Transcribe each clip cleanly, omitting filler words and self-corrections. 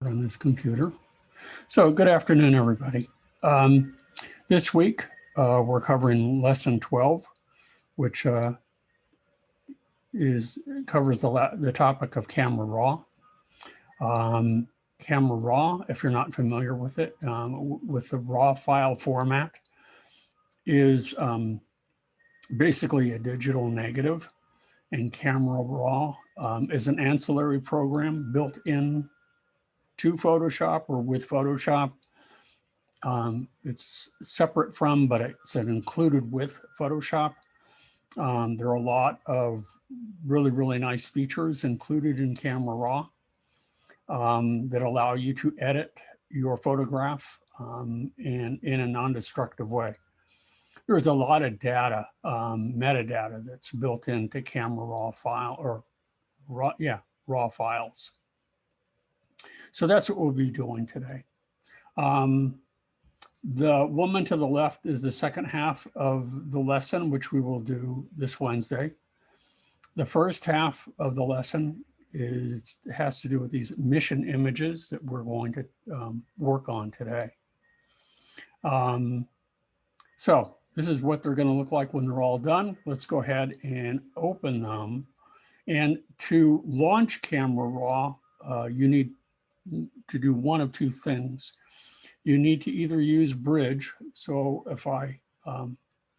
on this computer. So good afternoon, everybody. This week, we're covering lesson 12, which covers the topic of Camera Raw. Camera Raw, if you're not familiar with it, with the raw file format, is basically a digital negative, and Camera Raw is an ancillary program built in to Photoshop or with Photoshop. It's separate from, but it's included with Photoshop. There are a lot of really nice features included in Camera Raw that allow you to edit your photograph in a non-destructive way. There's a lot of data, metadata that's built into Camera Raw file or raw files. So that's what we'll be doing today. The woman to the left is the second half of the lesson, which we will do this Wednesday. The first half of the lesson has to do with these mission images that we're going to work on today. So this is what they're going to look like when they're all done. Let's go ahead and open them. And to launch Camera Raw, you need to do one of two things. You need to either use Bridge. So if I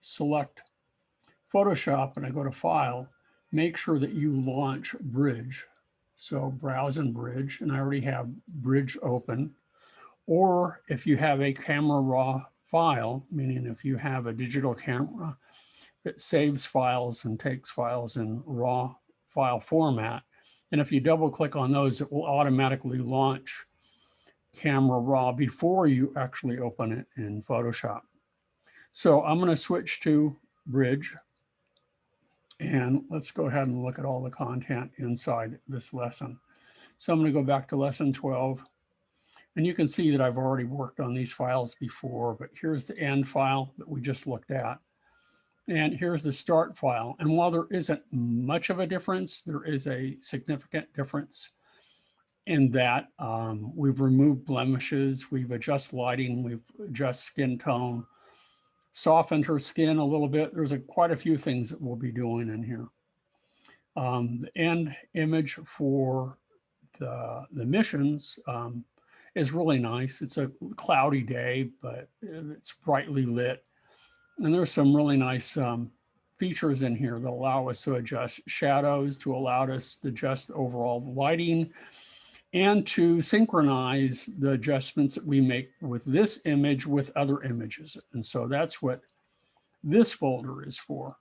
select Photoshop and I go to File, make sure that you launch Bridge. So browse in Bridge, and I already have Bridge open. Or if you have a Camera Raw file, meaning if you have a digital camera that saves files and takes files in raw file format, and if you double click on those, it will automatically launch Camera Raw before you actually open it in Photoshop. So I'm going to switch to Bridge, and let's go ahead and look at all the content inside this lesson. So I'm going to go back to lesson 12, and you can see that I've already worked on these files before, but here's the end file that we just looked at. And here's the start file. And while there isn't much of a difference, there is a significant difference in that we've removed blemishes, we've adjusted lighting, we've adjusted skin tone, softened her skin a little bit. There's quite a few things that we'll be doing in here. The end image for the missions is really nice. It's a cloudy day, but it's brightly lit. And there's some really nice features in here that allow us to adjust shadows, to allow us to adjust overall lighting, and to synchronize the adjustments that we make with this image with other images. And so that's what this folder is for.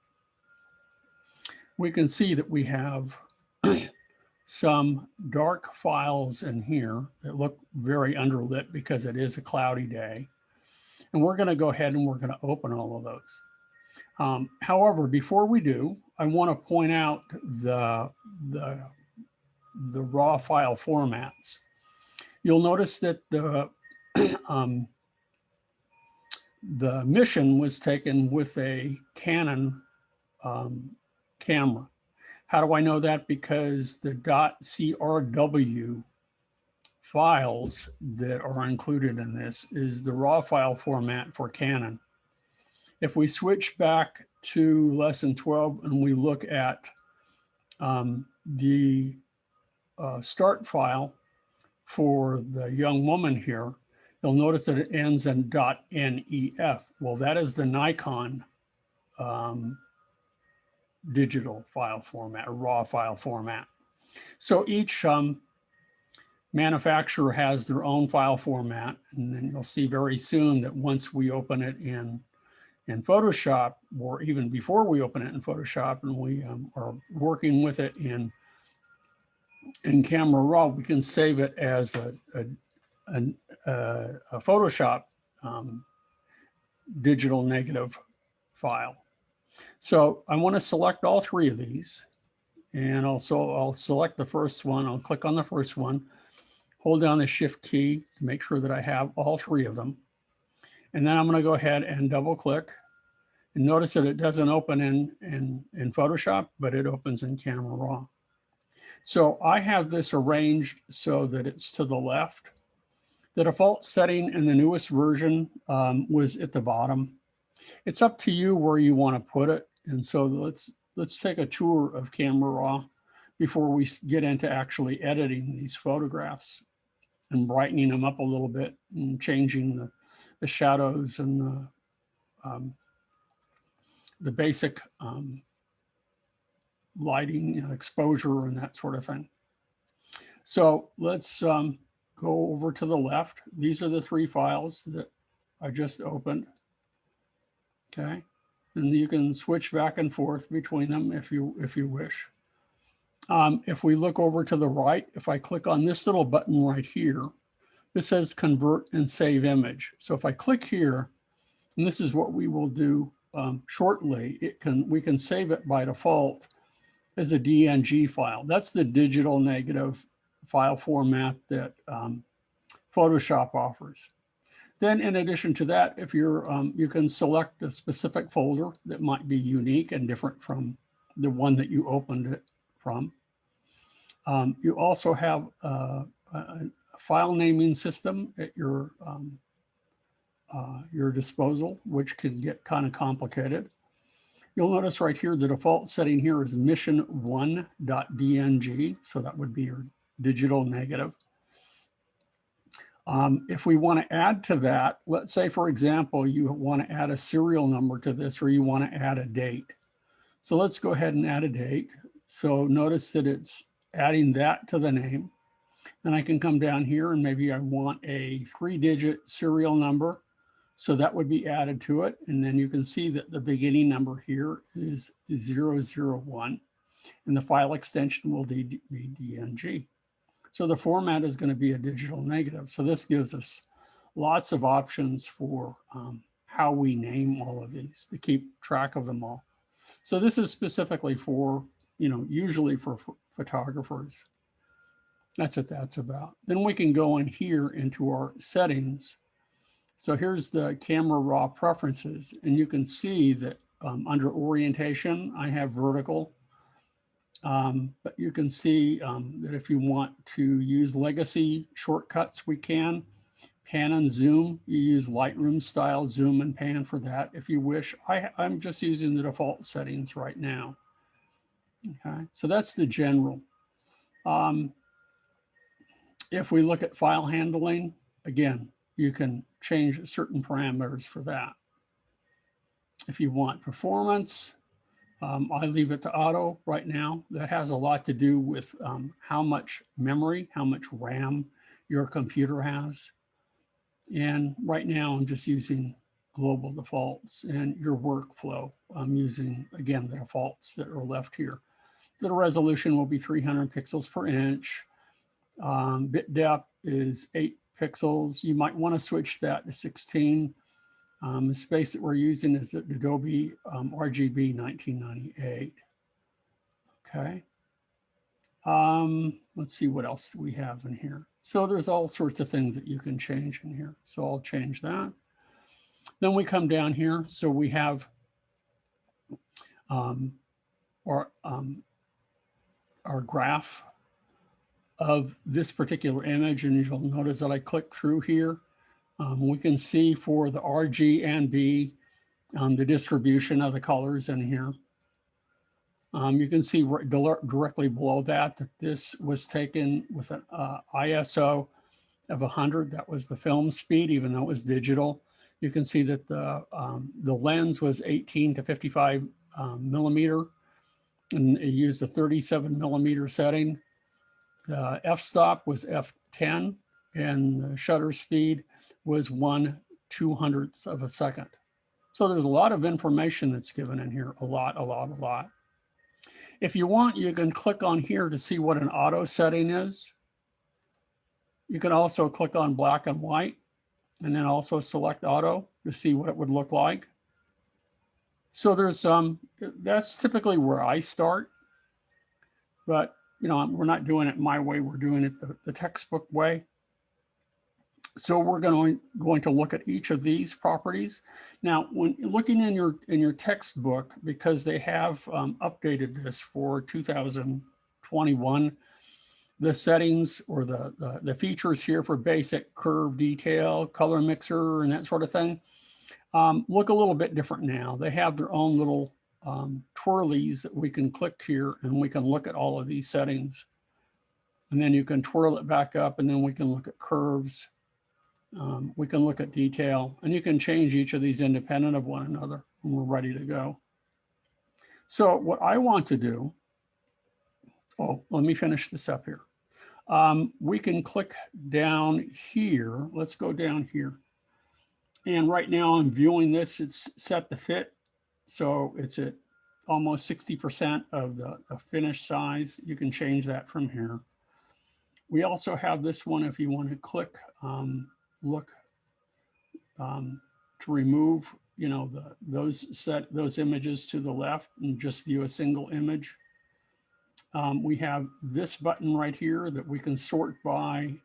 We can see that we have some dark files in here that look very underlit because it is a cloudy day. And we're going to go ahead and we're going to open all of those. However, before we do, I want to point out the raw file formats. You'll notice that the mission was taken with a Canon camera. How do I know that? Because the .crw files that are included in this is the raw file format for Canon. If we switch back to lesson 12 and we look at the start file for the young woman here, you'll notice that it ends in .nef. Well, that is the Nikon digital file format, or raw file format. So each manufacturer has their own file format, and then you'll see very soon that once we open it in Photoshop, or even before we open it in Photoshop and we are working with it in Camera Raw, we can save it as a Photoshop digital negative file. So I want to select all three of these, and also I'll select the first one. I'll click on the first one, hold down the Shift key to make sure that I have all three of them. And then I'm going to go ahead and double click, and notice that it doesn't open in Photoshop, but it opens in Camera Raw. So I have this arranged so that it's to the left The default setting in the newest version was at the bottom. It's up to you where you want to put it. And so let's take a tour of Camera Raw before we get into actually editing these photographs and brightening them up a little bit and changing the shadows and the basic lighting, exposure, and that sort of thing. So let's go over to the left. These are the 3 files that I just opened. Okay, and you can switch back and forth between them if you wish. If we look over to the right, if I click on this little button right here, this says convert and save image. So if I click here, and this is what we will do shortly, we can save it by default as a DNG file. That's the digital negative file format that Photoshop offers. Then in addition to that, if you're, you can select a specific folder that might be unique and different from the one that you opened it from. You also have a file naming system at your disposal, which can get kind of complicated. You'll notice right here, the default setting here is mission1.dng. So that would be your digital negative. If we want to add to that, let's say, for example, you want to add a serial number to this, or you want to add a date. So let's go ahead and add a date. So notice that it's adding that to the name. And I can come down here and maybe I want a 3-digit serial number. So that would be added to it. And then you can see that the beginning number here is 001. And the file extension will be DNG. So the format is going to be a digital negative. So this gives us lots of options for how we name all of these to keep track of them all. So this is specifically for, usually for photographers. That's what that's about. Then we can go in here into our settings. So here's the Camera Raw preferences. And you can see that under orientation, I have vertical. But you can see that if you want to use legacy shortcuts, we can. Pan and zoom, you use Lightroom style zoom and pan for that if you wish. I'm just using the default settings right now. Okay, so that's the general. If we look at file handling, again, you can change certain parameters for that. If you want performance, I leave it to auto right now. That has a lot to do with how much memory, how much RAM your computer has. And right now I'm just using global defaults, and your workflow, I'm using, again, the defaults that are left here. The resolution will be 300 pixels per inch. Bit depth is 8 pixels. You might want to switch that to 16. The space that we're using is Adobe RGB 1998. Okay. Let's see what else we have in here. So there's all sorts of things that you can change in here. So I'll change that. Then we come down here. So we have our graph of this particular image. And you'll notice that I click through here. We can see for the RG and B, the distribution of the colors in here. You can see directly below that this was taken with an ISO of 100. That was the film speed, even though it was digital. You can see that the lens was 18 to 55 millimeter, and it used a 37 millimeter setting. The f-stop was f10, and the shutter speed was 1/200th of a second. So there's a lot of information that's given in here, a lot. If you want, you can click on here to see what an auto setting is. You can also click on black and white, and then also select auto to see what it would look like. So there's that's typically where I start, but we're not doing it my way. We're doing it the textbook way. So we're going to look at each of these properties. Now, when looking in your textbook, because they have updated this for 2021, the settings or the features here for basic curve detail, color mixer, and that sort of thing, look a little bit different now. They have their own little twirlies that we can click here, and we can look at all of these settings. And then you can twirl it back up, and then we can look at curves. We can look at detail, and you can change each of these independent of one another when we're ready to go. So what I want to do, let me finish this up here. We can click down here. Let's go down here. And right now I'm viewing this, it's set to fit. So it's at almost 60% of the finished size. You can change that from here. We also have this one if you want to click, look to remove, you know, those images to the left and just view a single image. We have this button right here that we can sort by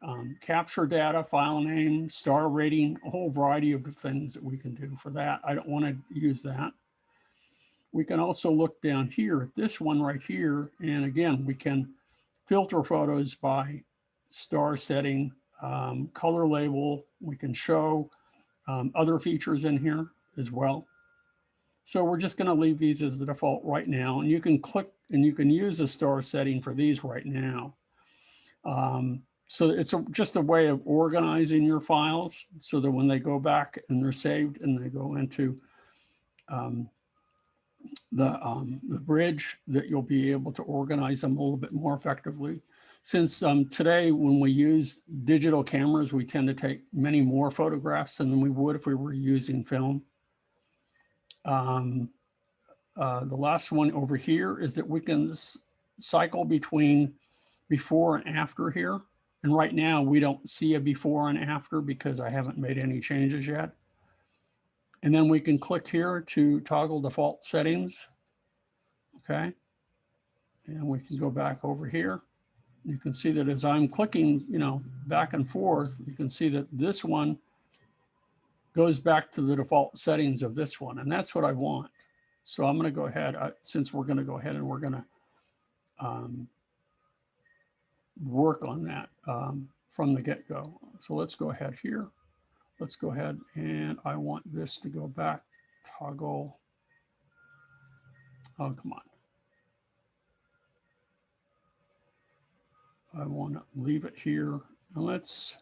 capture data, file name, star rating, a whole variety of things that we can do for that. I don't want to use that. We can also look down here at this one right here. And again, we can filter photos by star setting, color label. We can show other features in here as well. So we're just going to leave these as the default right now. And you can click and you can use a star setting for these right now. So it's just a way of organizing your files so that when they go back and they're saved and they go into the bridge, that you'll be able to organize them a little bit more effectively. Since today, when we use digital cameras, we tend to take many more photographs than we would if we were using film. The last one over here is that we can cycle between before and after here. And right now we don't see a before and after because I haven't made any changes yet. And then we can click here to toggle default settings. Okay. And we can go back over here. You can see that as I'm clicking, you know, back and forth, you can see that this one goes back to the default settings of this one. And that's what I want. So I'm going to go ahead, since we're going to go ahead and we're going to work on that from the get-go. So let's go ahead here. Let's go ahead and I want this to go back, toggle. Oh, come on. I want to leave it here. And let's,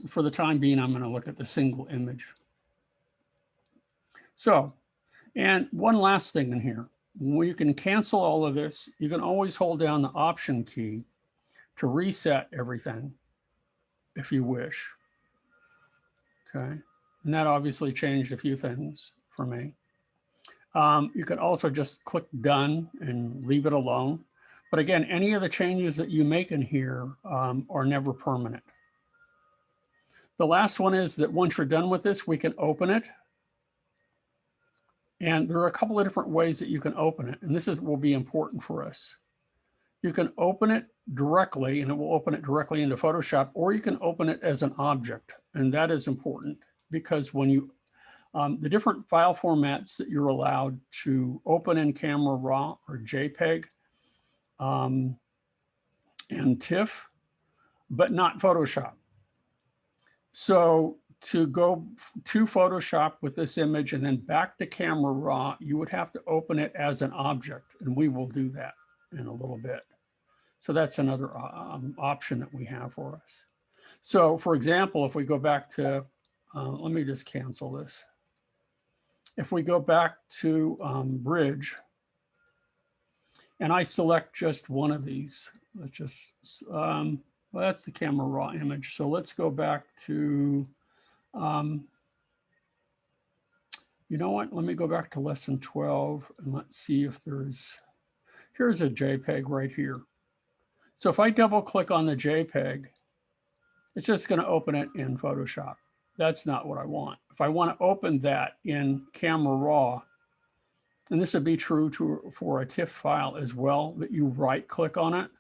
for the time being, I'm going to look at the single image. So, and one last thing in here, you can cancel all of this. You can always hold down the Option key to reset everything if you wish. Okay, and that obviously changed a few things for me. You can also just click done and leave it alone. But again, any of the changes that you make in here are never permanent. The last one is that once you're done with this, we can open it. And there are a couple of different ways that you can open it. And this will be important for us. You can open it directly and it will open it directly into Photoshop, or you can open it as an object. And that is important because when you, the different file formats that you're allowed to open in Camera Raw or JPEG and TIFF, but not Photoshop. So to go to Photoshop with this image and then back to Camera Raw, you would have to open it as an object, and we will do that in a little bit. So that's another option that we have for us. So for example, if we go back to, let me just cancel this. If we go back to Bridge, and I select just one of these, let's just, well, that's the Camera Raw image. So let's go back to, you know what, let me go back to lesson 12 and let's see if here's a JPEG right here. So if I double click on the JPEG, it's just going to open it in Photoshop. That's not what I want. If I want to open that in Camera Raw, and this would be true for a TIFF file as well, that you right click on it,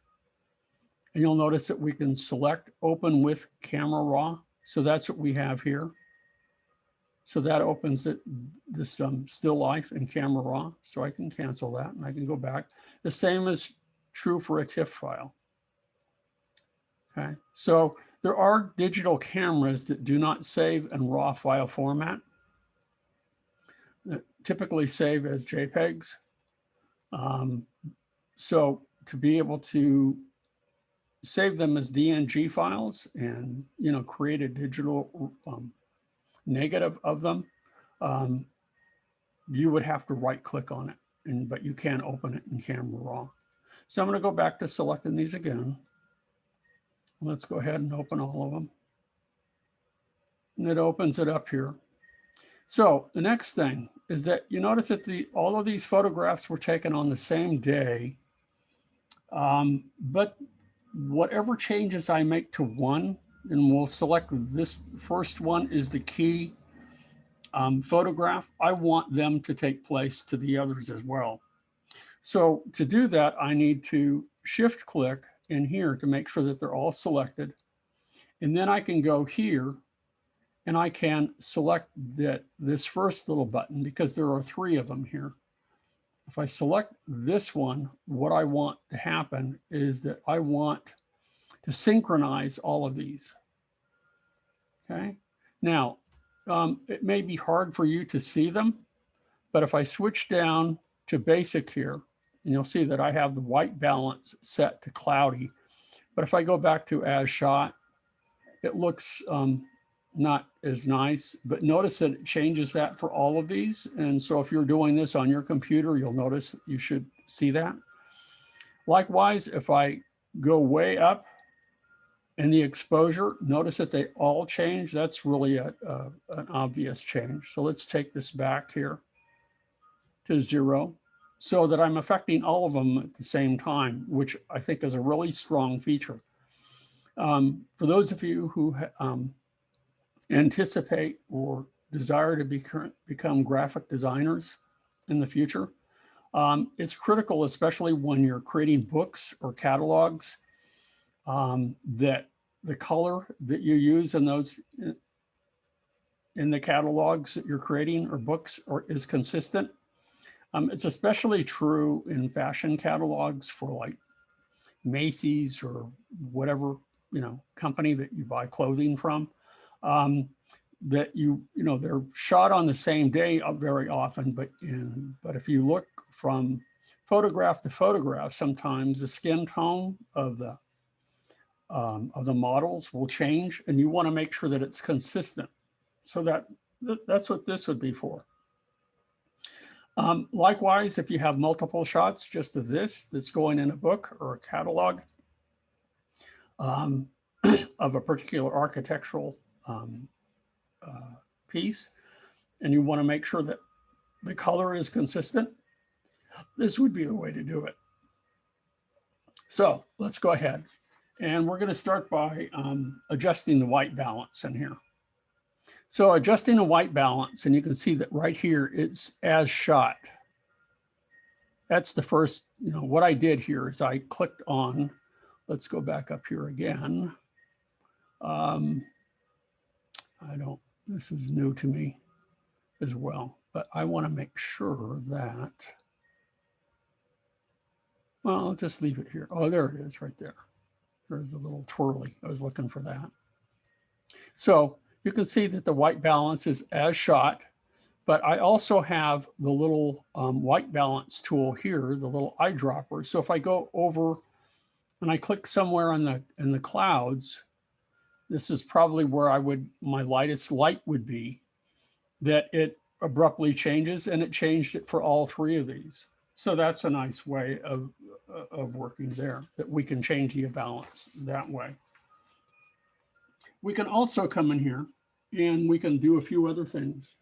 and you'll notice that we can select Open with Camera Raw. So that's what we have here. So that opens it, this still life in Camera Raw. So I can cancel that and I can go back. The same is true for a TIFF file. Okay, so there are digital cameras that do not save in RAW file format, that typically save as JPEGs. So to be able to save them as DNG files and, you know, create a digital negative of them, you would have to right click on it, but you can open it in Camera Raw. So I'm going to go back to selecting these again. Let's go ahead and open all of them. And it opens it up here. So the next thing is that you notice that all of these photographs were taken on the same day, but whatever changes I make to one, and we'll select this first one is the key photograph, I want them to take place to the others as well. So to do that, I need to shift click in here to make sure that they're all selected. And then I can go here and I can select this first little button, because there are 3 of them here. If I select this one, what I want to happen is that I want to synchronize all of these. Okay. Now, it may be hard for you to see them, but if I switch down to basic here, and you'll see that I have the white balance set to cloudy. But if I go back to as shot, it looks not as nice, but notice that it changes that for all of these. And so if you're doing this on your computer, you'll notice you should see that. Likewise, if I go way up in the exposure, notice that they all change. That's really an obvious change. So let's take this back here to 0 so that I'm affecting all of them at the same time, which I think is a really strong feature. For those of you who anticipate or desire to become graphic designers in the future, it's critical, especially when you're creating books or catalogs, that the color that you use in those in the catalogs that you're creating or books is consistent. It's especially true in fashion catalogs for like Macy's or whatever, you know, company that you buy clothing from. That you know, they're shot on the same day very often, but if you look from photograph to photograph, sometimes the skin tone of the models will change, and you want to make sure that it's consistent. So that's what this would be for. Likewise, if you have multiple shots just of this that's going in a book or a catalog of a particular architectural piece, and you want to make sure that the color is consistent, this would be the way to do it. So let's go ahead, and we're going to start by adjusting the white balance in here. So adjusting the white balance, and you can see that right here, it's as shot. That's the first, you know, what I did here is I clicked on, let's go back up here again. This is new to me as well, but I want to make sure that, well, I'll just leave it here. Oh, there it is right there. There's a little twirly. I was looking for that. So you can see that the white balance is as shot, but I also have the little white balance tool here, the little eyedropper. So if I go over and I click somewhere in the clouds, this is probably where my lightest light would be, that it abruptly changes, and it changed it for all 3 of these. So that's a nice way of working there, that we can change the balance that way. We can also come in here and we can do a few other things.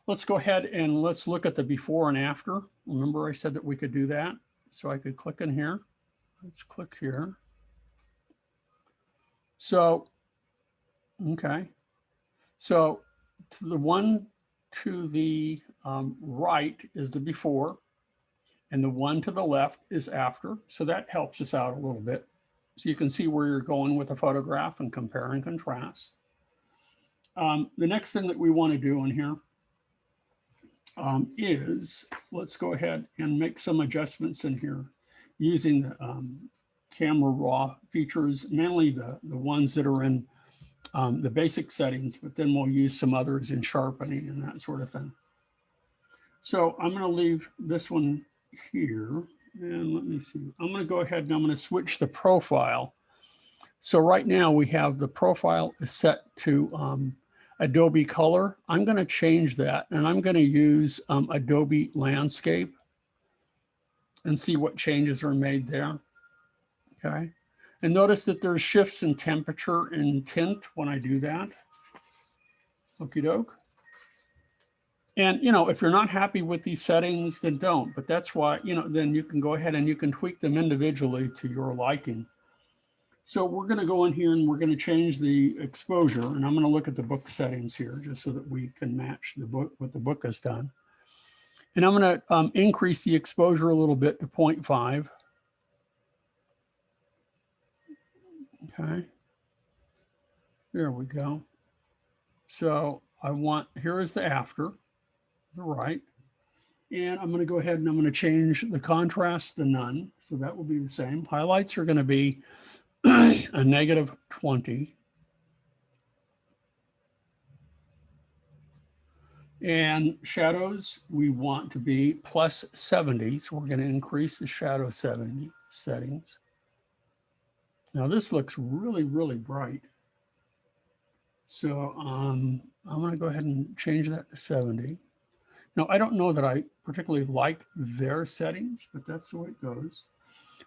Let's go ahead and let's look at the before and after. Remember I said that we could do that. So I could click in here. Let's click here. So, okay. So the one to the right is the before, and the one to the left is after. So that helps us out a little bit. So you can see where you're going with a photograph and compare and contrast. The next thing that we want to do in here is, let's go ahead and make some adjustments in here using the camera raw features, mainly the ones that are in the basic settings, but then we'll use some others in sharpening and that sort of thing. So I'm going to leave this one here, and let me see. I'm going to go ahead and I'm going to switch the profile. So right now we have the profile is set to Adobe Color. I'm going to change that, and I'm going to use Adobe Landscape and see what changes are made there. Okay. And notice that there's shifts in temperature and tint when I do that. Okie doke. And, you know, if you're not happy with these settings, then don't. But that's why, you know, then you can go ahead and you can tweak them individually to your liking. So we're going to go in here and we're going to change the exposure. And I'm going to look at the book settings here just so that we can match the book, what the book has done. And I'm going to increase the exposure a little bit to 0.5. Okay. There we go. So I want, here is the after, the right. And I'm going to go ahead and I'm going to change the contrast to none. So that will be the same. Highlights are going to be a -20. And shadows, we want to be +70. So we're going to increase the shadow 70 settings. Now this looks really, really bright. So I'm going to go ahead and change that to 70. Now, I don't know that I particularly like their settings, but that's the way it goes.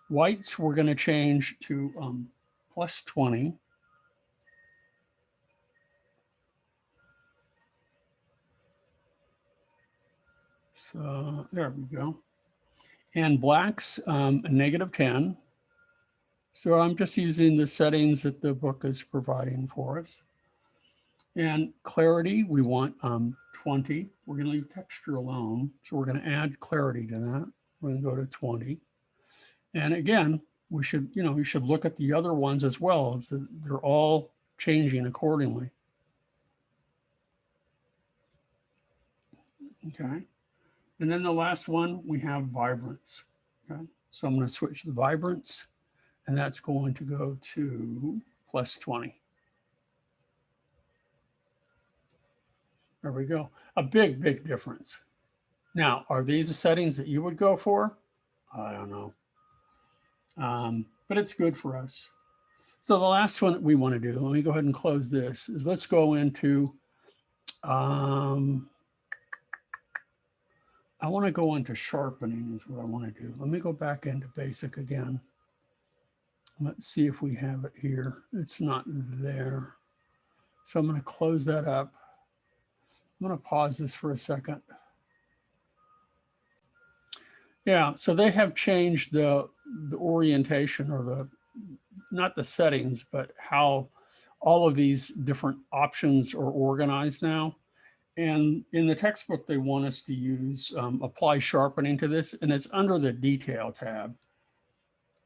Whites, we're going to change to +20. So there we go. And blacks, -10. So I'm just using the settings that the book is providing for us. And clarity, we want 20. We're going to leave texture alone. So we're going to add clarity to that. We're going to go to 20. And again, we should, you know, we should look at the other ones as well. They're all changing accordingly. Okay. And then the last one, we have vibrance. Okay. So I'm going to switch the vibrance, and that's going to go to +20. There we go. A big, big difference. Now, are these the settings that you would go for? I don't know. But it's good for us. So the last one that we want to do, let me go ahead and close this, is let's go into, I want to go into sharpening is what I want to do. Let me go back into basic again. Let's see if we have it here. It's not there. So I'm going to close that up. I'm going to pause this for a second. Yeah, so they have changed the orientation, or the, not the settings, but how all of these different options are organized now. And in the textbook, they want us to use apply sharpening to this, and it's under the detail tab.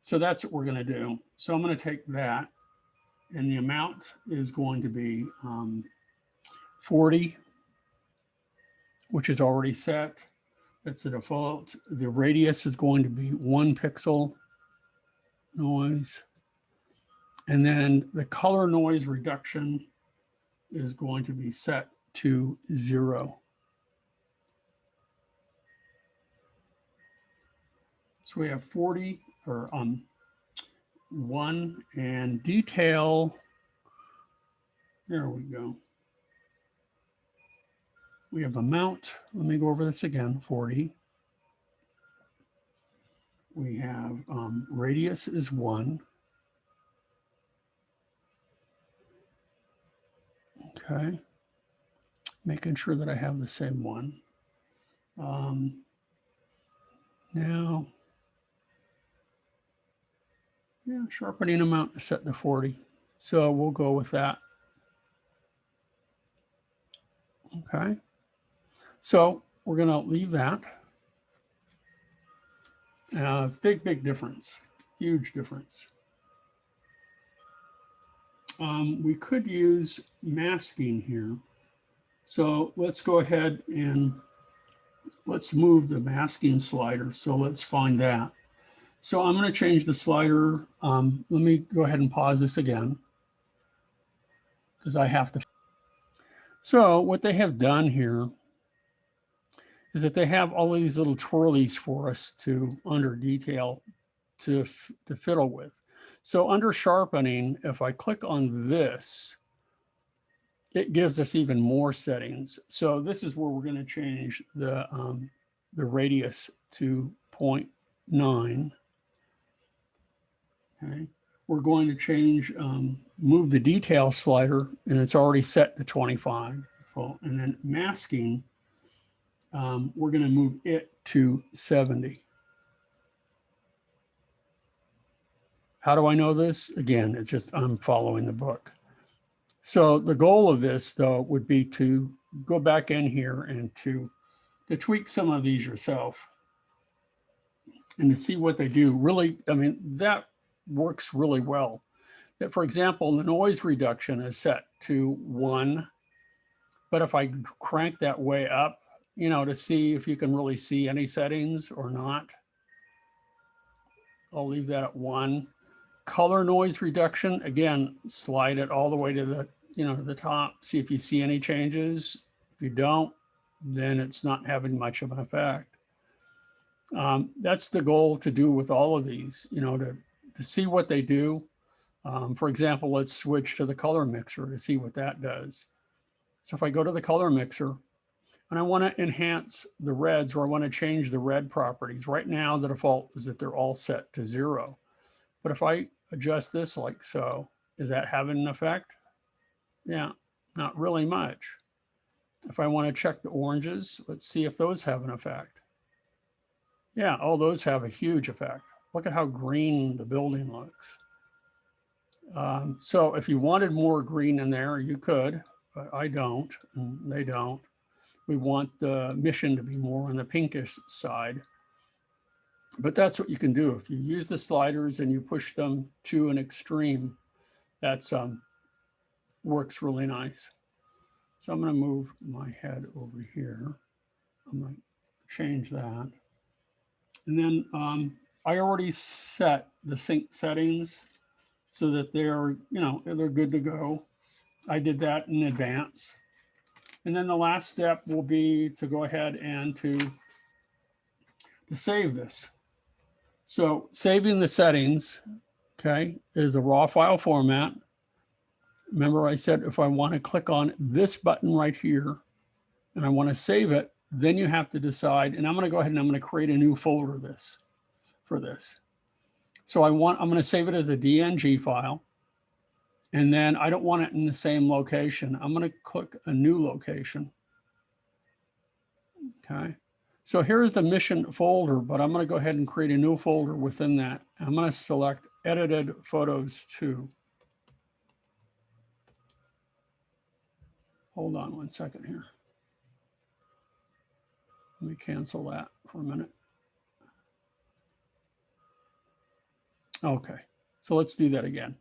So that's what we're going to do. So I'm going to take that, and the amount is going to be 40, which is already set. That's the default. The radius is going to be 1 pixel noise. And then the color noise reduction is going to be set to 0. So we have 40 or 1, and detail. There we go. We have amount. Let me go over this again. 40. We have radius is 1. Okay. Making sure that I have the same one. Now, yeah, sharpening amount is set to 40. So we'll go with that. Okay. So we're going to leave that. Big, big difference. Huge difference. We could use masking here. So let's go ahead and let's move the masking slider. So let's find that. So I'm going to change the slider. Let me go ahead and pause this again because I have to. So what they have done here is that they have all these little twirlies for us to under detail to fiddle with. So under sharpening, if I click on this, it gives us even more settings. So this is where we're going to change the radius to 0.9. Okay. We're going to change, move the detail slider, and it's already set to 25. And then masking, we're going to move it to 70. How do I know this? Again, it's just I'm following the book. So the goal of this, though, would be to go back in here and to tweak some of these yourself and to see what they do. Really, I mean, that works really well. That, for example, the noise reduction is set to 1. But if I crank that way up, you know, to see if you can really see any settings or not, I'll leave that at 1. Color noise reduction, again, slide it all the way to the, you know, the top, see if you see any changes. If you don't, then it's not having much of an effect. That's the goal to do with all of these, you know, to see what they do. For example, let's switch to the color mixer to see what that does. So if I go to the color mixer and I want to enhance the reds, or I want to change the red properties, right now the default is that they're all set to 0. But if I adjust this like so, is that having an effect? Yeah, not really much. If I want to check the oranges, let's see if those have an effect. Yeah, all those have a huge effect. Look at how green the building looks. So if you wanted more green in there, you could, but I don't, and they don't. We want the mission to be more on the pinkish side. But that's what you can do. If you use the sliders and you push them to an extreme, that's works really nice. So I'm going to move my head over here. I'm going to change that. And then I already set the sync settings so that they're, you know, they're good to go. I did that in advance. And then the last step will be to go ahead and to save this. So saving the settings, okay, is a raw file format. Remember I said if I want to click on this button right here and I want to save it, then you have to decide, and I'm going to go ahead and I'm going to create a new folder for this. So I'm going to save it as a DNG file. And then I don't want it in the same location. I'm going to click a new location. Okay. So here's the mission folder, but I'm going to go ahead and create a new folder within that. I'm going to select edited photos 2. Hold on one second here. Let me cancel that for a minute. Okay, so let's do that again.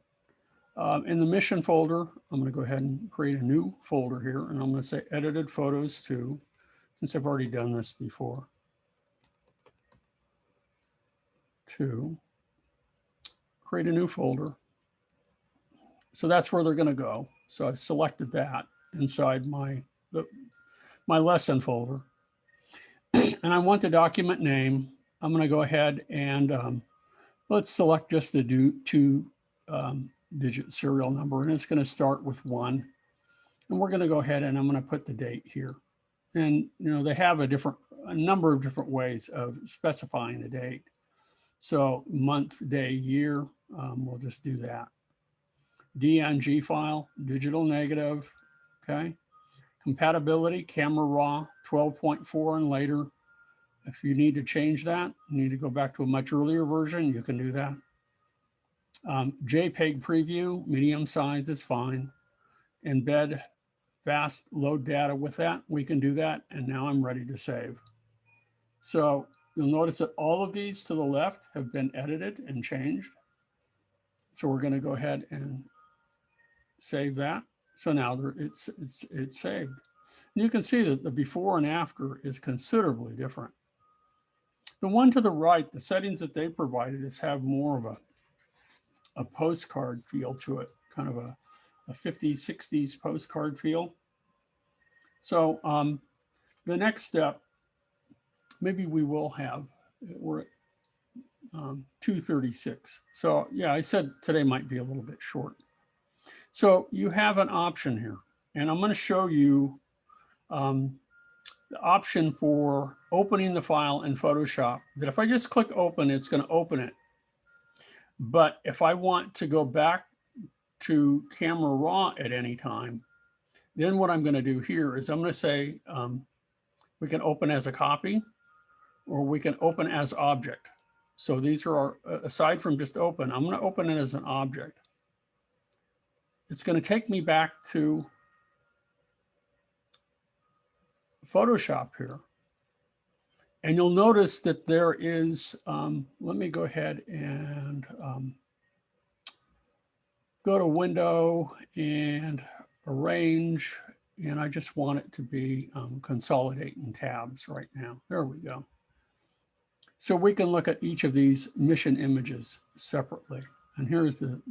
In the mission folder, I'm going to go ahead and create a new folder here, and I'm going to say edited photos 2, since I've already done this before. 2. Create a new folder. So that's where they're going to go. So I've selected that inside my lesson folder. And I want the document name. I'm going to go ahead and let's select just the 2-digit serial number, and it's going to start with 1. And we're going to go ahead and I'm going to put the date here. And you know, they have a number of different ways of specifying the date. So month, day, year, we'll just do that. DNG file, digital negative, okay. Compatibility, camera raw, 12.4 and later. If you need to change that, you need to go back to a much earlier version, you can do that. JPEG preview, medium size is fine. Embed fast load data with that, we can do that. And now I'm ready to save. So you'll notice that all of these to the left have been edited and changed. So we're going to go ahead and save that. So now it's saved. You can see that the before and after is considerably different. The one to the right, the settings that they provided is have more of a postcard feel to it, kind of a 50s, 60s postcard feel. So the next step, maybe we will have, we're at 2:36. So yeah, I said today might be a little bit short. So you have an option here, and I'm going to show you the option for opening the file in Photoshop, that if I just click open, it's going to open it. But if I want to go back to Camera Raw at any time, then what I'm going to do here is I'm going to say we can open as a copy, or we can open as object. So these are our, aside from just open, I'm going to open it as an object. It's going to take me back to Photoshop here. And you'll notice that there is, let me go ahead and go to Window and Arrange. And I just want it to be consolidating tabs right now. There we go. So we can look at each of these mission images separately. And here's the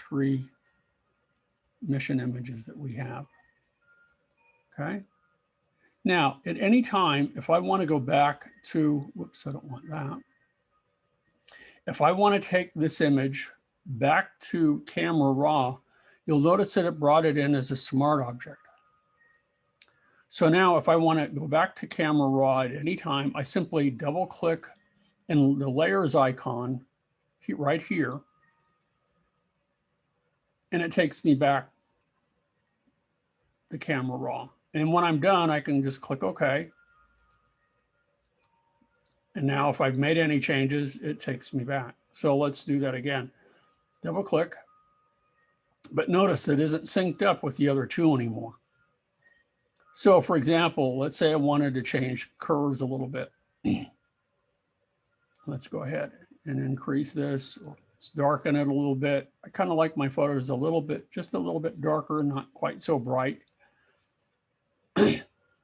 3 mission images that we have. Okay. Now, at any time, if I want to go back to, whoops, I don't want that. If I want to take this image back to Camera Raw, you'll notice that it brought it in as a smart object. So now if I want to go back to Camera Raw at any time, I simply double click in the layers icon right here, and it takes me back to Camera Raw. And when I'm done, I can just click OK. And now if I've made any changes, it takes me back. So let's do that again. Double click. But notice it isn't synced up with the other 2 anymore. So for example, let's say I wanted to change curves a little bit. Let's go ahead and increase this. Let's darken it a little bit. I kind of like my photos a little bit, just a little bit darker, not quite so bright.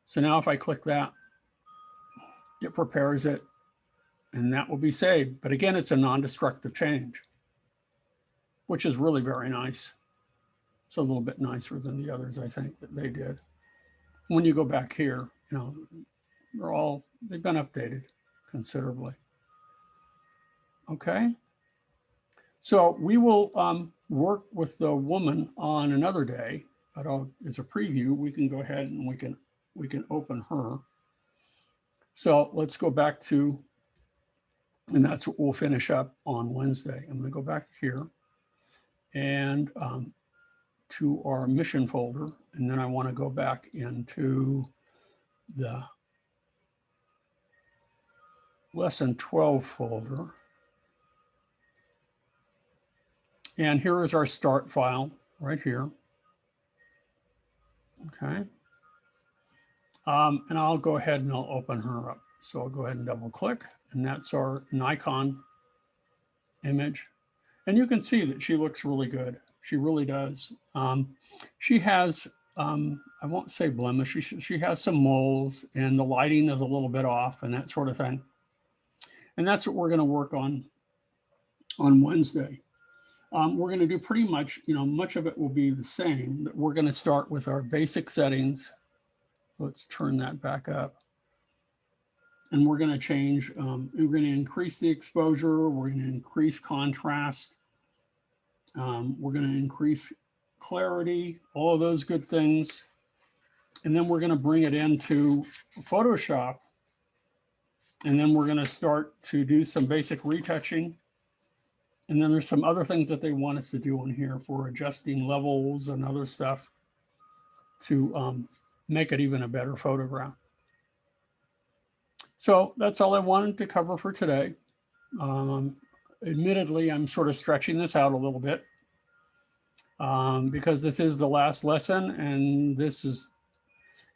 So now if I click that, it prepares it, and that will be saved. But again, it's a non-destructive change, which is really very nice. It's a little bit nicer than the others, I think, that they did. When you go back here, you know, they've been updated considerably. Okay. So we will work with the woman on another day, but as a preview, we can go ahead and we can open her. So let's go back to, and that's what we'll finish up on Wednesday. I'm going to go back here and to our mission folder, and then I want to go back into the lesson 12 folder. And here is our start file right here. Okay. And I'll go ahead and I'll open her up. So I'll go ahead and double click, and that's our Nikon image. And you can see that she looks really good. She really does. She has, I won't say blemish, she has some moles, and the lighting is a little bit off and that sort of thing. And that's what we're going to work on Wednesday. We're going to do pretty much, much of it will be the same. We're going to start with our basic settings. Let's turn that back up. And we're going to change, we're going to increase the exposure. We're going to increase contrast. We're going to increase clarity, all of those good things. And then we're going to bring it into Photoshop. And then we're going to start to do some basic retouching. And then there's some other things that they want us to do in here for adjusting levels and other stuff to make it even a better photograph. So that's all I wanted to cover for today. Admittedly, I'm sort of stretching this out a little bit because this is the last lesson, and this is,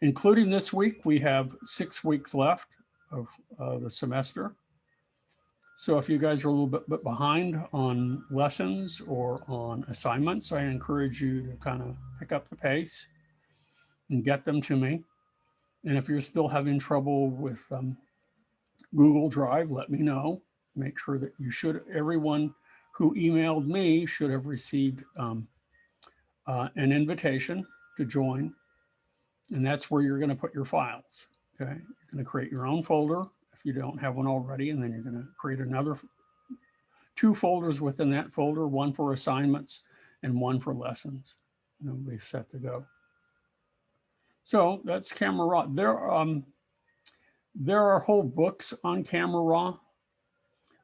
including this week, we have 6 weeks left of the semester. So if you guys are a little bit behind on lessons or on assignments, I encourage you to kind of pick up the pace and get them to me. And if you're still having trouble with Google Drive, let me know. Make sure that you should, everyone who emailed me should have received an invitation to join. And that's where you're going to put your files. Okay. You're going to create your own folder if you don't have one already. And then you're going to create another 2 folders within that folder, one for assignments and one for lessons. And it'll be set to go. So that's Camera Raw. There are whole books on Camera Raw.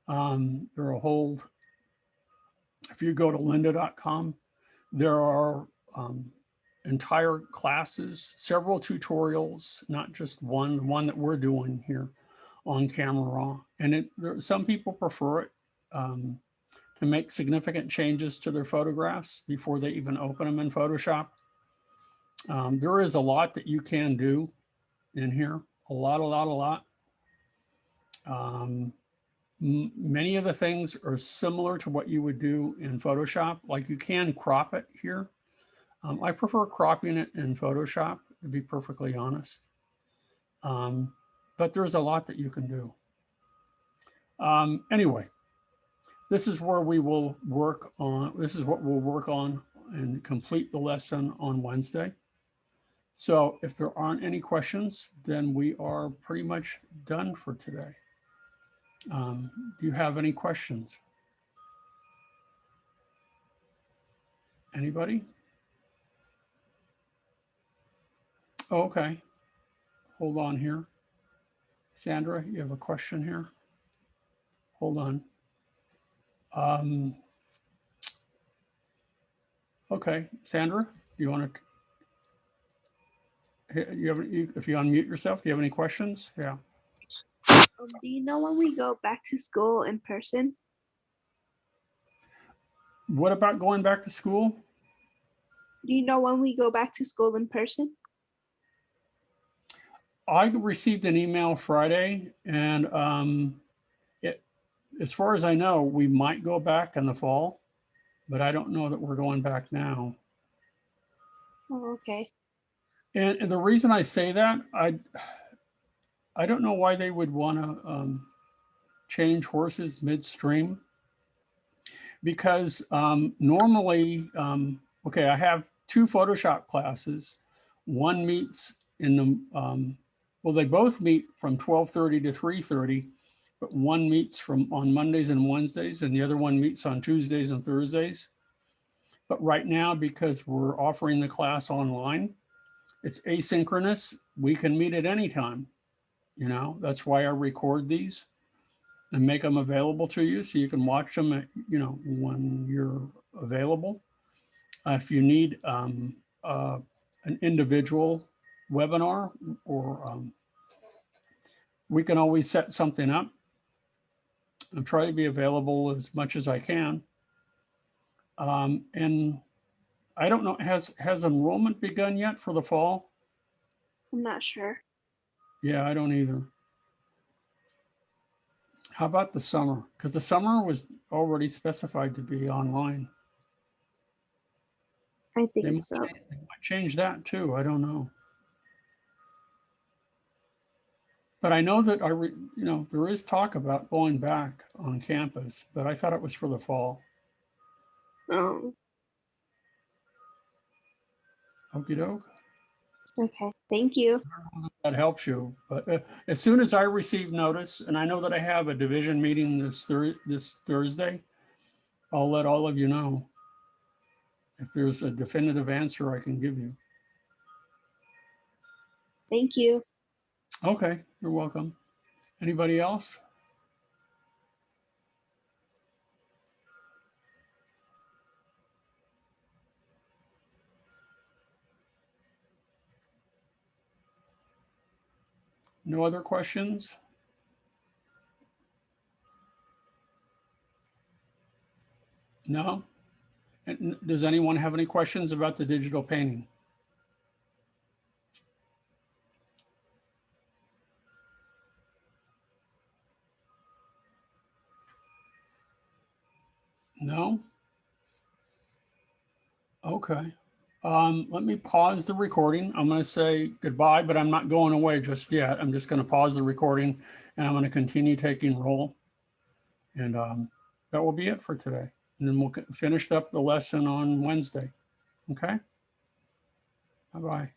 There are a whole, if you go to lynda.com, there are entire classes, several tutorials, not just one, the one that we're doing here on Camera Raw. And some people prefer it to make significant changes to their photographs before they even open them in Photoshop. There is a lot that you can do in here, a lot. Many of the things are similar to what you would do in Photoshop. Like you can crop it here. I prefer cropping it in Photoshop, to be perfectly honest. But there's a lot that you can do. Anyway, this is where we will work on, this is what we'll work on and complete the lesson on Wednesday. So if there aren't any questions, then we are pretty much done for today. Do you have any questions? Anybody? Oh, okay. Hold on here. Sandra, you have a question here? Hold on. Okay, Sandra, do you want to, if you unmute yourself, do you have any questions? Yeah. Do you know when we go back to school in person? What about going back to school? Do you know when we go back to school in person? I received an email Friday, and as far as I know, we might go back in the fall, but I don't know that we're going back now. Oh, okay. And the reason I say that, I don't know why they would want to change horses midstream, because normally, okay, I have 2 Photoshop classes. One meets in the, well, they both meet from 12:30 to 3:30, but one meets on Mondays and Wednesdays, and the other one meets on Tuesdays and Thursdays. But right now, because we're offering the class online, it's asynchronous. We can meet at any time. You know, that's why I record these and make them available to you so you can watch them at, you know, when you're available. If you need an individual webinar, or we can always set something up and try to be available as much as I can. And I don't know, has enrollment begun yet for the fall? I'm not sure. Yeah, I don't either. How about the summer? Because the summer was already specified to be online. I They think so. might change that too. I don't know. But I know that you know, there is talk about going back on campus, but I thought it was for the fall. Oh, Okie doke. okay. Thank you. That helps you. But as soon as I receive notice, and I know that I have a division meeting this Thursday, I'll let all of you know if there's a definitive answer I can give you. Thank you. Okay, you're welcome. Anybody else? No other questions? No? And does anyone have any questions about the digital painting? No? Okay. Let me pause the recording. I'm going to say goodbye, but I'm not going away just yet. I'm just going to pause the recording and I'm going to continue taking roll. And that will be it for today. And then we'll finish up the lesson on Wednesday. Okay? Bye-bye.